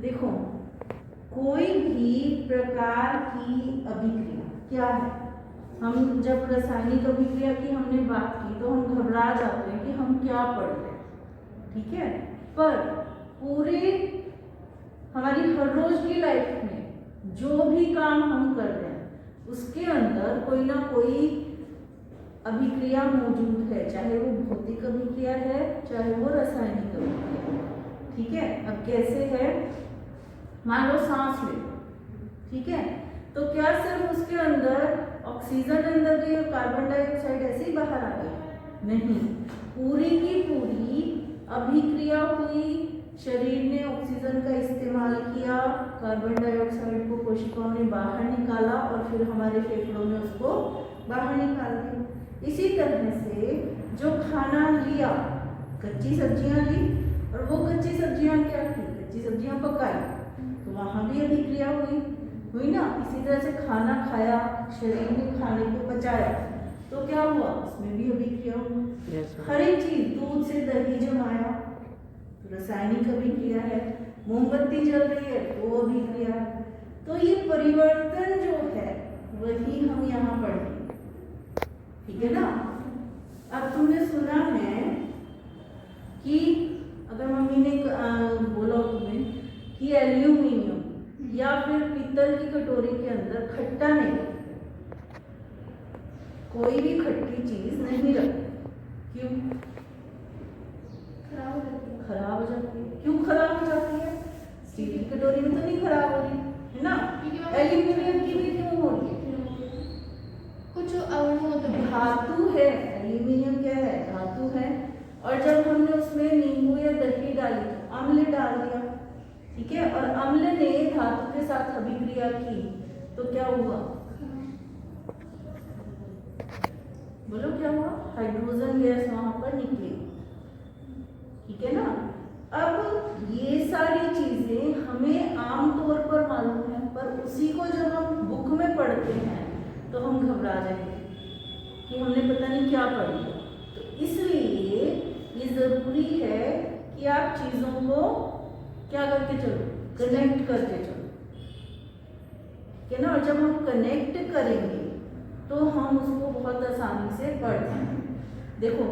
देखो, कोई भी प्रकार की अभिक्रिया क्या है, हम जब रासायनिक अभिक्रिया की हमने बात की तो हम घबरा जाते हैं कि हम क्या पढ़ रहे हैं, ठीक है। पर पूरे हमारी हर रोज की लाइफ में जो भी काम हम कर रहे हैं उसके अंदर कोई ना कोई अभिक्रिया मौजूद है, चाहे वो भौतिक अभिक्रिया है चाहे वो रासायनिक अभिक्रिया है, ठीक है। अब कैसे है, मान लो सांस ले, ठीक है, तो क्या सिर्फ उसके अंदर ऑक्सीजन अंदर गई और कार्बन डाइऑक्साइड ऐसे ही बाहर आ गया? नहीं, पूरी की पूरी अभिक्रिया हुई, शरीर ने ऑक्सीजन का इस्तेमाल किया, कार्बन डाइऑक्साइड को कोशिकाओं ने बाहर निकाला और फिर हमारे फेफड़ों में उसको बाहर निकाल दिया। इसी तरह से जो खाना लिया, कच्ची सब्जियां ली और वो कच्ची सब्जियां क्या की, कच्ची सब्जियां पकाई, तो वहां भी अभिक्रिया हुई ना। इसी तरह से खाना खाया, शरीर ने खाने को पचाया, तो क्या हुआ, उसमें भी अभिक्रिया हुई। हर एक चीज, दूध से दही जमाया तो रासायनिक अभिक्रिया है, मोमबत्ती जल रही है तो अभिक्रिया है। तो ये परिवर्तन जो है वही हम यहाँ पढ़ेंगे, ठीक है ना। अब तुमने सुना है कि अगर मम्मी ने बोला तुम्हें कि एल्यूमिनियम या फिर पीतल की कटोरी के अंदर खट्टा नहीं रखते, कोई भी खट्टी चीज नहीं रखते, क्यों? खराब हो जाती है। क्यों खराब हो जाती है? स्टील की कटोरी में तो नहीं खराब हो रही है ना, एल्यूमिनियम की भी क्यों हो रही है? कुछ अणु तो धातु है, एल्यूमिनियम क्या है, धातु है। और जब हमने उसमें नींबू या दही डाली तो अम्ल डाल दिया, ठीक है, और अम्ल ने धातु के साथ अभिक्रिया की तो क्या हुआ, बोलो क्या हुआ, हाइड्रोजन गैस वहां पर निकली, ठीक है ना। अब ये सारी चीजें हमें आमतौर पर मालूम है, पर उसी को जब हम बुक में पढ़ते हैं तो हम घबरा जाएंगे कि हमने पता नहीं क्या पढ़ लिया। तो इसलिए ये जरूरी है कि आप चीजों को क्या करके चलो, कनेक्ट करके चलो, ठीक है ना। और जब हम कनेक्ट करेंगे तो हम उसको बहुत आसानी से पढ़ पाएंगे। देखो,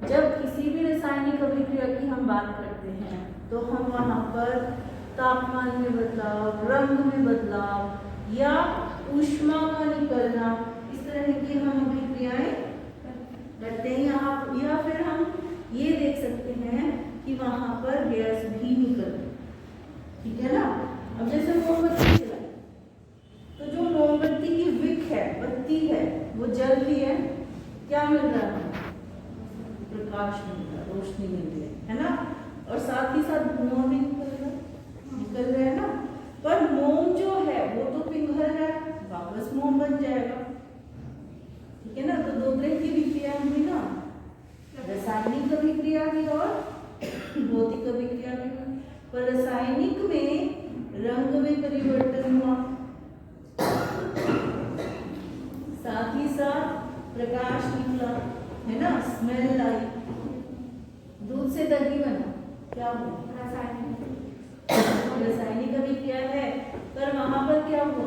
जब किसी भी रासायनिक अभिक्रिया की हम बात करते हैं तो हम वहां पर तापमान में बदलाव, रंग में बदलाव या ऊष्मा का निकलना, इस तरह की हम अभिक्रियाएं करते हैं यहाँ, या फिर हम ये देख सकते हैं कि वहां पर गैस भी निकलती, ठीक है ना। अब जैसे मोमबत्ती जलाई तो जो मोमबत्ती की विक है, बत्ती है, वो जल रही है, क्या मिल रहा है, प्रकाश मिल रहा है, रोशनी मिल रही है ना, और साथ ही साथ धुआं भी निकल रहा है ना। पर मोम जो है वो तो पिघल रहा है, वापस मोम बन जाएगा, ठीक है ना। तो दो तरह की विक्रिया हुई ना, रासायनिक अभिक्रिया भी और भौतिक अभिक्रिया भी। पर रासायनिक में रंग में परिवर्तन हुआ, साथ ही साथ प्रकाश निकला, है ना, स्मेल आई। दूध से दही बना, क्या हुआ, रासायनिक अभिक्रिया है, पर वहां पर क्या हुआ,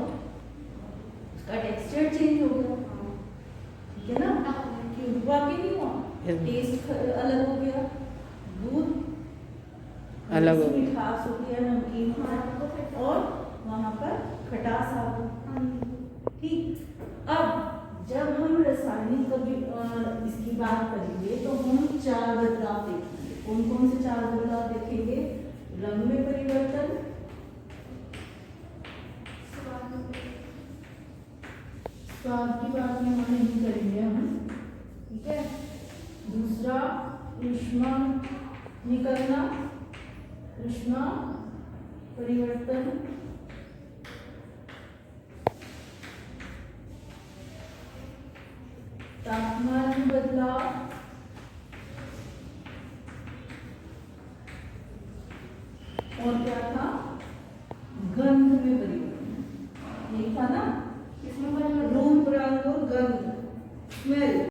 उसका टेक्सचर चेंज हो गया, ठीक है ना। क्यों हुआ कि नहीं हुआ, टेस्ट अलग हो गया, दूध अलग हो, मिठास हो गया, नमकीन हो गया, और वहां पर खटास आ गई, ठीक। अब जब हम रासायनिक इसकी बात करेंगे तो हम चार बदलाव देखेंगे। कौन कौन से चार बदलाव देखेंगे? रंग में परिवर्तन, स्वाद की बात में हम नहीं करेंगे हम, ठीक है। दूसरा, ऊष्मा निकलना, ऊष्मा परिवर्तन, तापमान में बदलाव, और क्या था, गंध में परिवर्तन, यही था ना, इसमें रूप, रंग और गंध, स्मेल।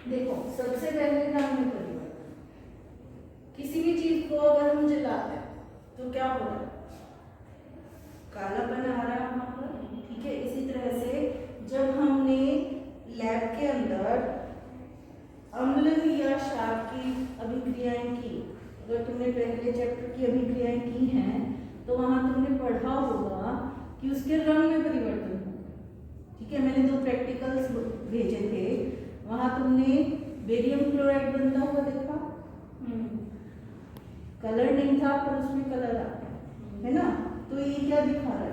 देखो, सबसे पहले रंग में की अभिक्रियाएं की, अगर तुमने पहले चैप्टर की अभिक्रियाएं की हैं तो वहां तुमने पढ़ा होगा कि उसके रंग में परिवर्तन हो। ठीक है, मैंने 2 प्रैक्टिकल्स भेजे थे, वहां तुमने बेरियम क्लोराइड बनता हुआ देखा, कलर नहीं था पर उसमें कलर आ गया, है ना। तो ये क्या दिखा रहा है,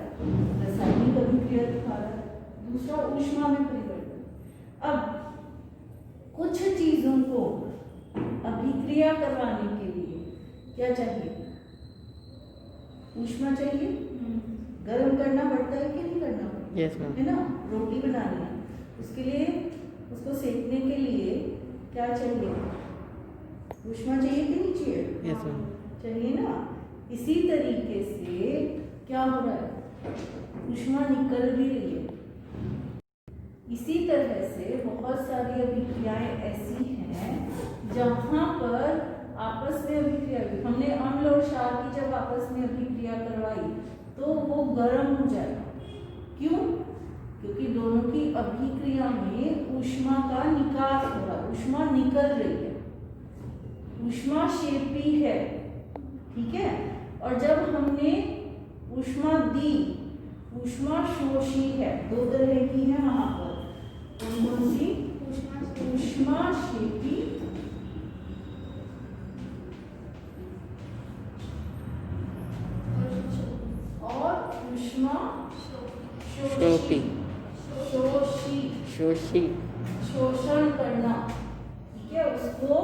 रासायनिक अभिक्रिया दिखा रहा है। दूसरा ऊष्मा में परिवर्तन। अब कुछ चीजों को अभिक्रिया करवाने के लिए क्या चाहिए, ऊष्मा चाहिए। गर्म करना पड़ता है कि नहीं करना पड़ता, यस मैम, है ना। रोटी बनानी है, उसके लिए उसको सेकने के लिए क्या चाहिए, ऊष्मा चाहिए कि नहीं चाहिए, यस मैम, चाहिए ना। इसी तरीके से क्या हो रहा है, ऊष्मा निकल भी रही है। इसी तरह से बहुत सारी अभिक्रियाएं ऐसी हैं जहां पर आपस में अभिक्रिया हुई। हमने अम्ल और क्षार की जब आपस में अभिक्रिया करवाई तो वो गर्म हो जाएगा। क्यों? क्योंकि दोनों की अभिक्रिया में ऊष्मा का निकास हो रहा है, ऊष्मा निकल रही है, ऊष्माक्षेपी है। ठीक है, और जब हमने ऊष्मा दी, ऊष्मा शोषी है, 2 तरह की है वहां पर, कौन सी, ऊष्माक्षेपी और ऊष्मा शोषी, शोषी, शोषी, शोषण करना। ठीक है, उसको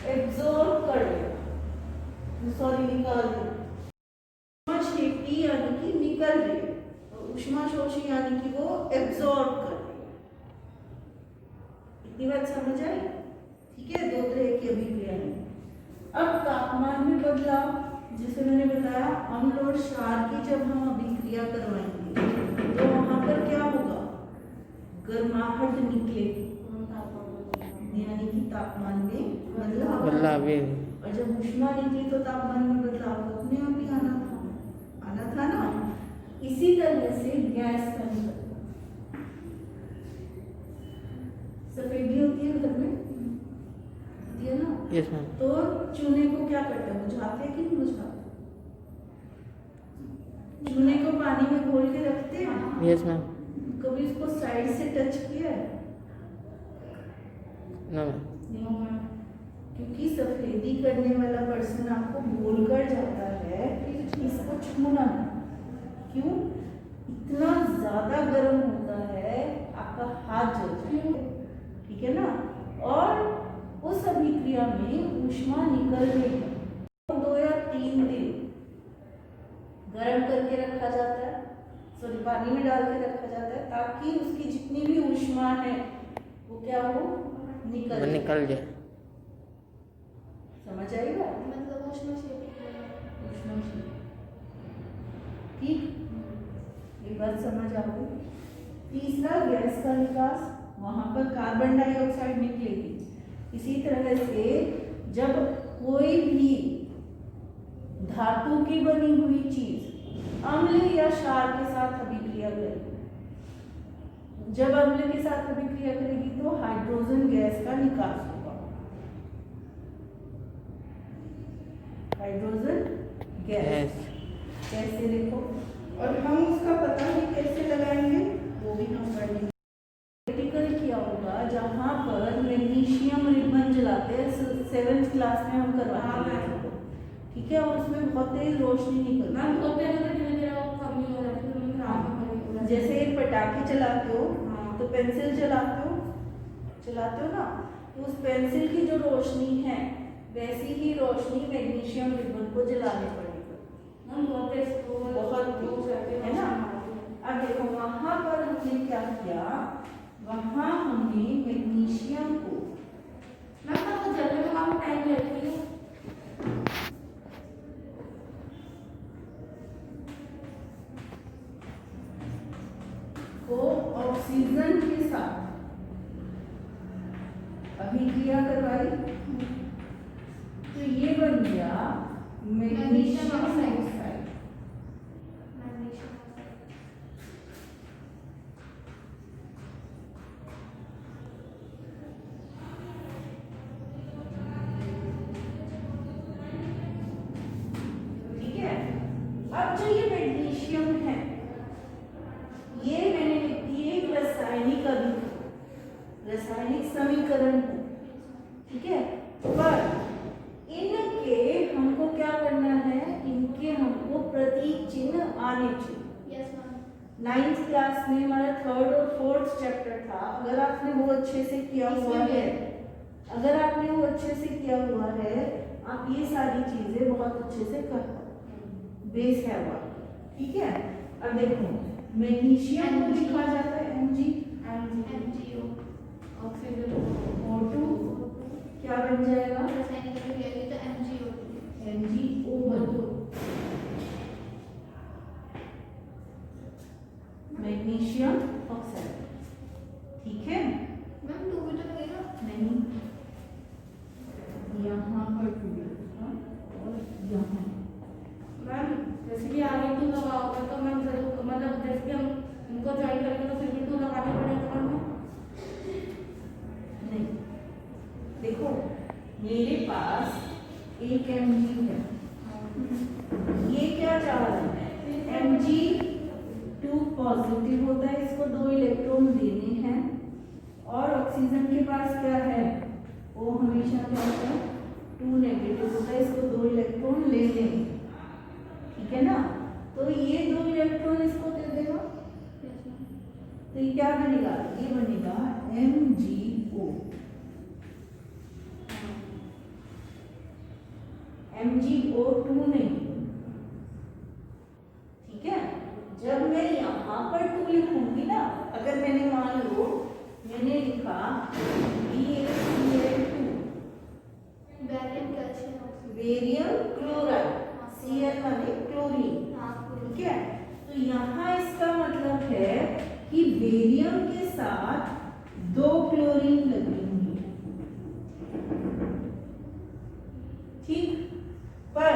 एब्जॉर्ब कर लेना, सॉरी निकाल देना। ऊष्माक्षेपी यानी कि निकल रही है, और ऊष्माशोषी यानी कि वो एब्जॉर्ब कर रही है। इतनी बात समझ आई? ठीक है, 2 तरह की अभिक्रिया है। अब तापमान में बदलाव, जैसे मैंने बताया अम्ल और क्षार की जब हम अभिक्रिया करवाएंगे तो वहां पर क्या होगा, गर्माहट निकलेगी, यानी कि तापमान में बदलाव। बदलाव भी, और जब ऊष्मा निकली तो तापमान में बदलाव तो अपने आप ही आना था ना। इसी तरह से गैस का निकलना, सफेदी होती है घर में, होती है ना। यस मैम, तो चूने को क्या करते हैं, बुझाते हैं कि नहीं बुझाते? चूने को पानी में घोल के रखते हैं। यस मैम, कभी इसको साइड से टच किया है? नो मैम, नहीं, क्योंकि सफेदी करने वाला पर्सन आपको बोल कर जाता है कि इसको छूना है। क्यों? इतना ज्यादा गर्म होता है आपका हाथ जल जाएगा। ठीक है ना। और उस अभिक्रिया में ऊष्मा निकल रही है, 2 या 3 दिन गर्म करके रखा जाता है, सॉरी पानी में डाल के रखा जाता है, ताकि उसकी जितनी भी ऊष्मा है वो क्या हो, निकल जाए। समझ आएगा? मतलब ऊष्माक्षेपी। ठीक, ये बात समझ आ गई। तीसरा गैस का निकास, वहां पर कार्बन डाइऑक्साइड निकलेगी। इसी तरह से जब कोई भी धातु की बनी हुई चीज अम्ल या क्षार के साथ अभिक्रिया करेगी, जब अम्ल के साथ अभिक्रिया करेगी तो हाइड्रोजन गैस का निकास होगा। हाइड्रोजन गैस कैसे, देखो, और हम उसका पता भी कैसे लगाएंगे वो भी हम पढ़ेंगे। प्रैक्टिकल किया होगा जहाँ पर मैग्नीशियम रिबन जलाते हैं, 7th क्लास में हम करवाते हैं। ठीक है, और उसमें बहुत तेज रोशनी निकलती है। जैसे एक पटाखे चलाते हो तो पेंसिल चलाते हो ना, तो उस पेंसिल की जो रोशनी है वैसी ही रोशनी मैग्नीशियम रिबन को जलाने पड़ेगी, बहुत है ना। अब देखो वहां पर हमने क्या किया, वहां हमने मैग्नीशियम को जलने में काफी टाइम लगती है, को ऑक्सीजन के साथ अभिक्रिया करवाई तो ये बन गया मैग्नीशियम ऑक्साइड। प्रतीक चिन्ह आने चाहिए। Yes ma'am. 9th क्लास में हमारा 3rd और 4th चैप्टर था। अगर आपने वो अच्छे से किया हुआ है, अगर आपने वो अच्छे से किया हुआ है, आप ये सारी चीजें बहुत अच्छे से कर पाओ, बेस है वो, ठीक है। अब देखो मैग्नीशियम को लिखा जाता है Mg, MgO ऑक्सीजन O2 क्या बन जाएगा, रासायनिक अभिक्रिया तो MgO2। MgO बन मैग्नीशियम ऑक्साइड, ठीक है। मैम 2 भी तो लगेगा। नहीं, यहाँ पर 2 लिखा और यहाँ मैम जैसे कि आगे 2 लगाओगे तो मैम जरूर मतलब जैसे कि हम इनको ज्वाइन करेंगे तो फिर भी 2 लगाने पड़ेगा मैम। नहीं। देखो मेरे पास एक Mg है, ये क्या चाह रहा है, Mg2 पॉजिटिव होता है, इसको 2 इलेक्ट्रॉन देने हैं, और ऑक्सीजन के पास क्या है, वो हमेशा क्या होता है 2 नेगेटिव होता है, इसको 2 इलेक्ट्रॉन ले लेंगे, ठीक है ना। तो ये 2 इलेक्ट्रॉन इसको दे देगा, तो ये क्या बनेगा, ये बनेगा MgO। MgO2 नहीं, ठीक है। जब मैं यहाँ पर 2 लिखूंगी ना, अगर मैंने मान लो मैंने लिखा BaCl2 barium calcium oxygen. Barium chloride, Cl माने क्लोरीन, हाँ ठीक है। तो यहाँ इसका मतलब है कि बेरियम के साथ 2 क्लोरीन लगी हुई है, ठीक। पर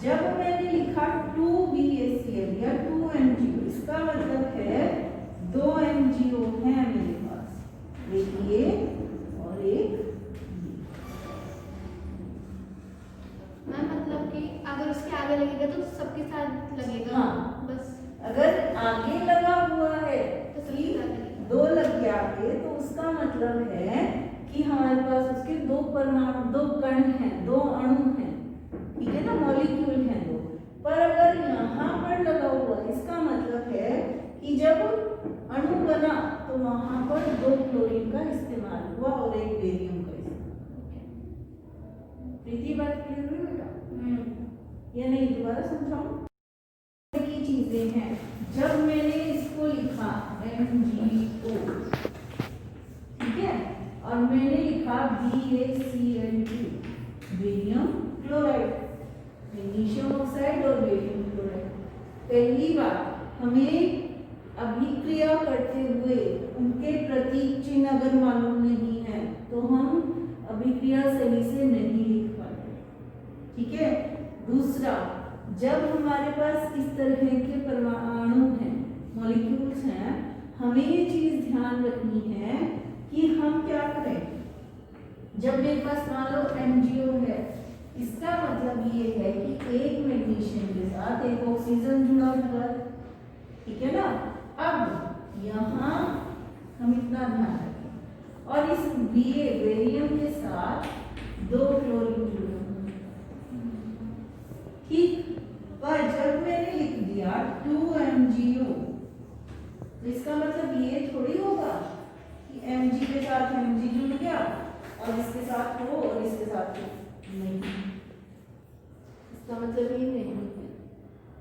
जब मैंने लिखा 2BaCl या 2MgO, इसका मतलब है 2 MgO है मेरे पास, एक ये और एक ये। मैम मतलब कि अगर उसके आगे लगेगा तो सबके साथ लगेगा। हाँ। बस अगर आगे लगा हुआ है तो कि सबके साथ लगेगा। 2 लग गया आगे, तो उसका मतलब है कि हमारे पास उसके 2 परमाणु, 2 कण हैं, 2 अणु हैं, ठीक है ना, मॉलिक्यूल हैं 2। पर अगर यहाँ पर लगा हुआ, इसका मतलब है कि जब अणु बना तो वहां पर 2 क्लोरीन का इस्तेमाल हुआ और एक बेरियम का इस्तेमाल। प्रीति बात क्लियर हुई बेटा, या नहीं दोबारा समझाऊं। की चीजें हैं, जब मैंने इसको लिखा MgO, ठीक है, और मैंने लिखा BaCl2 barium chloride, magnesium oxide और बेरियम क्लोराइड। पहली बार हमें अभिक्रिया करते हुए उनके प्रतीक चिन्ह अगर मालूम नहीं है तो हम अभिक्रिया सही से नहीं लिख पाते, ठीक है। दूसरा, जब हमारे पास इस तरह के परमाणु हैं, मॉलिक्यूल्स हैं, हमें ये चीज ध्यान रखनी है कि हम क्या करें। जब मेरे पास मान लो MgO है, इसका मतलब ये है कि एक मैग्नीशियम के साथ एक ऑक्सीजन जुड़ा हुआ है, ठीक है ना। अब यहाँ हम इतना ध्यान रखें, और इस बेरियम के साथ 2 क्लोरीन जुड़े हुए, ठीक। पर जब मैंने लिख दिया 2MgO, तो इसका मतलब ये थोड़ी होगा कि Mg के साथ Mg जुड़ गया और इसके साथ हो और इसके साथ हो, नहीं, इसका मतलब ये नहीं है,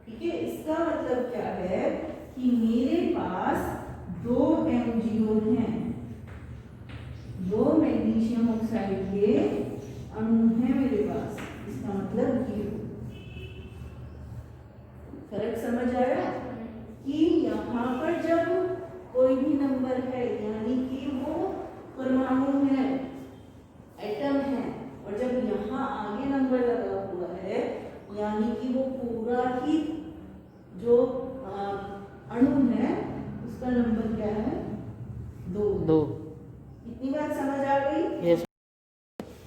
ठीक है। इसका मतलब क्या है कि मेरे पास 2 MgO हैं, 2 मैग्नीशियम ऑक्साइड के अणु हैं मेरे पास, इसका मतलब ये हो। फर्क समझ आया कि यहाँ पर जब कोई भी नंबर है यानी कि वो परमाणु है, एटम है, और जब यहाँ आगे नंबर लगा हुआ है यानी कि वो पूरा ही जो अणु है उसका नंबर क्या है, 2। इतनी बात समझ आ गई। यस।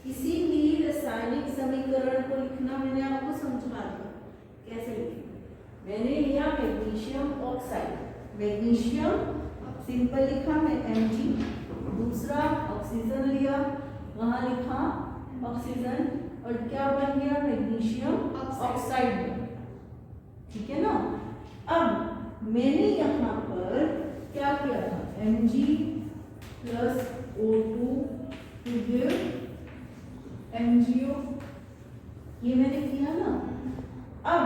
किसी भी रासायनिक समीकरण को लिखना मैंने आपको समझा दिया कैसे लिखें। मैंने लिया मैग्नीशियम ऑक्साइड, मैग्नीशियम सिंपल लिखा मैं Mg, दूसरा ऑक्सीजन लिया, वहां लिखा ऑक्सीजन, और क्या बन गया मैग्नीशियम ऑक्साइड, ठीक है ना। अब मैंने यहाँ पर क्या किया था, Mg plus O2 to give MgO, ये मैंने किया ना। अब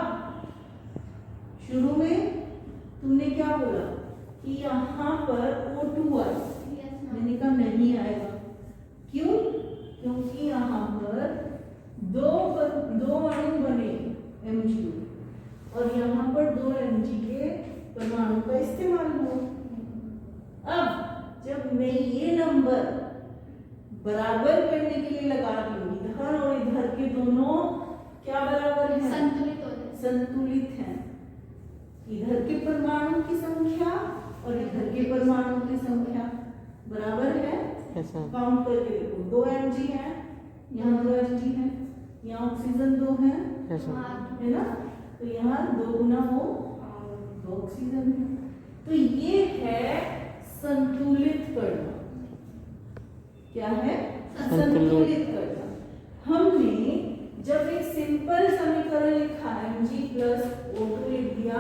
शुरू में तुमने क्या बोला कि यहाँ पर O2 आए, मैंने कहा नहीं आएगा। क्यों? क्योंकि यहाँ पर दो अणु बने MgO और यहाँ पर 2 Mg के परमाणु का इस्तेमाल हुआ। अब जब मैं ये नंबर बराबर करने के लिए लगा दूंगी, इधर और इधर के दोनों क्या बराबर हैं? संतुलित हो जाए। संतुलित हैं। इधर के परमाणु की संख्या और इधर के परमाणु की संख्या बराबर है। ऐसा काउंट करके देखो, 2 Mg है, यहाँ 2 Mg है, यहाँ ऑक्सीजन 2 है, ऐसा है ना। तो यहाँ 2 गुना हो 2 ऑक्सीजन है। तो ये है संतुलित करना। क्या है? संतुलित करना। हमने जब एक सिंपल समीकरण लिखा Mg प्लस O2 लिख दिया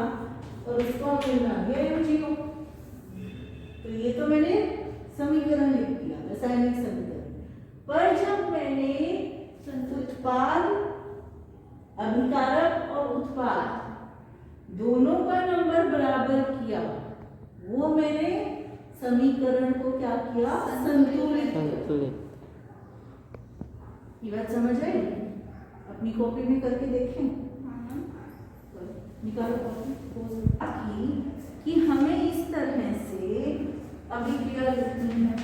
और उसको हमें मिला गया MgO, तो ये तो मैंने समीकरण लिख दिया, रासायनिक समीकरण। पर जब मैंने उत्पाद, अभिकारक और उत्पाद दोनों का नंबर बराबर किया, वो मैंने समीकरण को क्या किया? संतुलित किया। संतुलित। ये बात समझ आई? अपनी कॉपी में करके देखें, निकालो कॉपी कि हमें इस तरह से अभिक्रिया लिखनी है।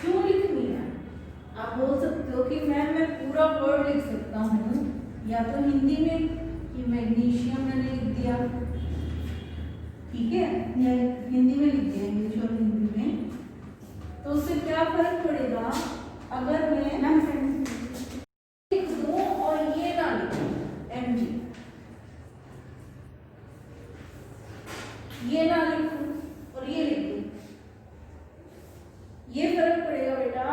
क्यों लिखनी है? आप बोल सकते हो कि मैम मैं पूरा वर्ड लिख सकता हूँ, या तो हिंदी में कि मैग्नीशियम मैंने लिख दिया, ठीक है, या हिंदी में लिख दिया, इंग्लिश और हिंदी में। तो उससे क्या फर्क पड़ेगा अगर मैं लिख दूं और ये ना लिखूं Mg, ये ना लिखूं और ये लिख दूं, ये फर्क पड़ेगा बेटा।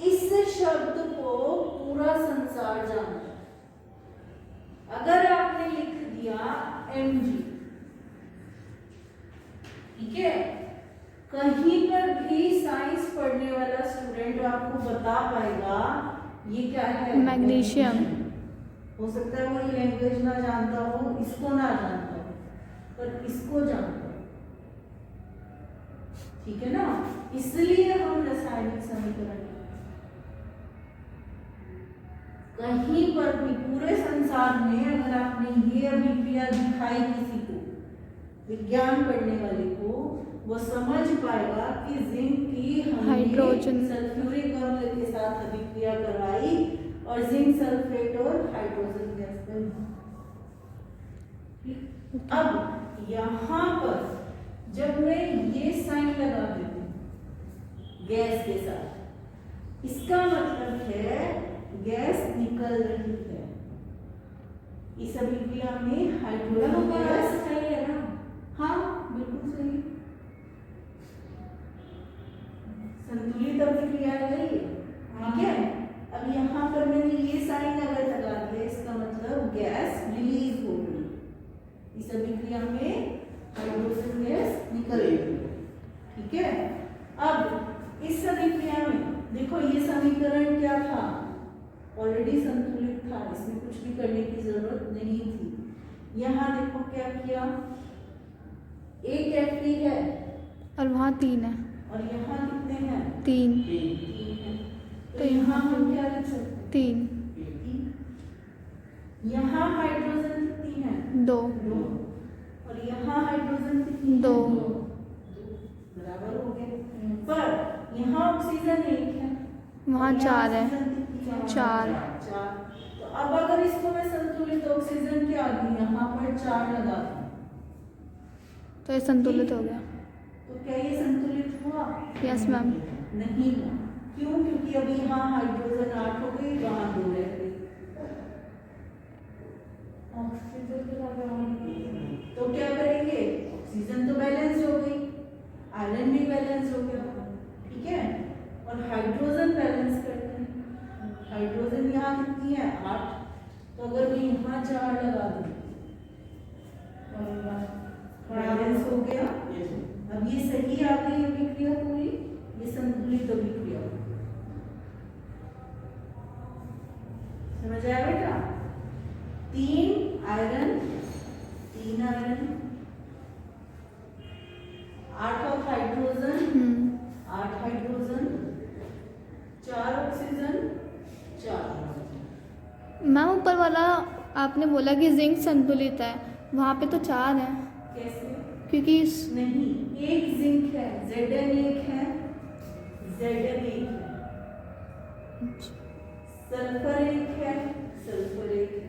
इस शब्द को पूरा संसार जानता है। अगर आपने लिख दिया Mg, ठीक है, कहीं पर भी साइंस पढ़ने वाला स्टूडेंट आपको बता पाएगा ये क्या है? मैग्नीशियम। हो सकता है वो ये लैंग्वेज ना जानता हो, इसको ना जानता हो, पर इसको जानता हो, ठीक है ना। इसलिए हम रासायनिक समीकरण कहीं पर भी पूरे संसार में अगर आपने ये अभिक्रिया दिखाई किसी को, विज्ञान पढ़ने वाले को, वो समझ पाएगा कि जिंक की हमने हाइड्रोजन सल्फ्यूरिक अम्ल के साथ अभिक्रिया करवाई और जिंक सल्फेट और हाइड्रोजन गैस बनी। अब यहाँ पर जब मैं ये साइन लगा देती हूँ गैस के साथ, इसका मतलब है गैस निकल रही है। इस अभिक्रिया में हाइड्रोजन गैस सही है ना? हाँ बिल्कुल सही, संतुलित अभिक्रिया है ये, ठीक है। अब यहाँ पर मैंने ये साइन अगर लगा दिया, इसका मतलब गैस रिलीज हो गई, इस अभिक्रिया में हाइड्रोजन गैस निकल गई, ठीक है। अब इस अभिक्रिया में देखो ये समीकरण क्या था? ऑलरेडी संतुलित था, इसमें कुछ भी करने की जरूरत नहीं थी। यहाँ देखो क्या किया, एक Fe है और वहाँ 3 है और यहाँ कितने हैं? 3 3 है। तो यहाँ हम क्या लिख सकते हैं? 3 यहाँ हाइड्रोजन कितनी है? 2 2 और यहाँ हाइड्रोजन कितनी है? 2 बराबर हो गए। पर यहाँ ऑक्सीजन 1 है, वहाँ 4 है, 4 तो अब अगर इसको मैं संतुलित ऑक्सीजन के आगे यहाँ पर 4 लगा दूं, तो ये संतुलित हो गया। तो क्या ये संतुलित हुआ? Yes ma'am. नहीं हुआ। क्यों? क्योंकि अभी यहाँ हाइड्रोजन 8 हो गई, वहाँ 2 रह गई। ऑक्सीजन के साथ तो क्या करेंगे? ऑक्सीजन तो बैलेंस हो गई, आयरन भी बैलेंस हो गया, ठीक है। और हाइड्रोजन बैलेंस करते हैं। हाइड्रोजन यहाँ कितनी है? 8। तो अगर मैं यहाँ 4 लगा दूँ बैलेंस हो गया। अब ये सही आ गई अभिक्रिया पूरी, ये संतुलित अभिक्रिया। समझ आया बेटा? 3 iron 8 hydrogen 8 hydrogen 4 oxygen 4। Ma'am ऊपर वाला आपने बोला कि जिंक संतुलित है, वहाँ पे तो 4 है कैसे? क्योंकि नहीं, एक जिंक है, Zn एक है, Zn एक है, सल्फर एक है, सल्फर एक है।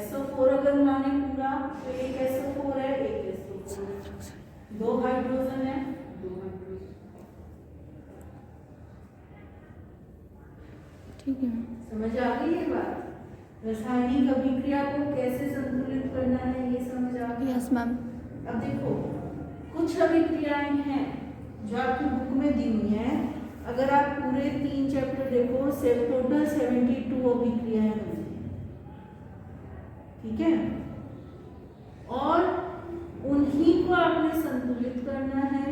SO4 अगर माने पूरा तो एक SO4 है, एक SO4, 2 हाइड्रोजन है, 2 हाइड्रोजन। ठीक है। समझ आ गई ये बात? रासायनिक अभिक्रिया को कैसे संतुलित करना है ये समझ आ गई? Yes ma'am. अब देखो, कुछ अभिक्रियाएं हैं जो आपकी बुक में दी हुई हैं। अगर आप पूरे 3 चैप्टर देखो, टोटल 72 अभिक्रियाएं होती हैं, ठीक है? और उन्हीं को आपने संतुलित करना है,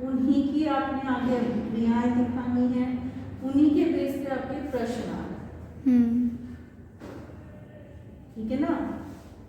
उन्हीं की आपने आगे अभिक्रियाएं दिखानी है, उन्हीं के बेस पे आपके प्रश्न आ रहे हैं, ठीक है ना?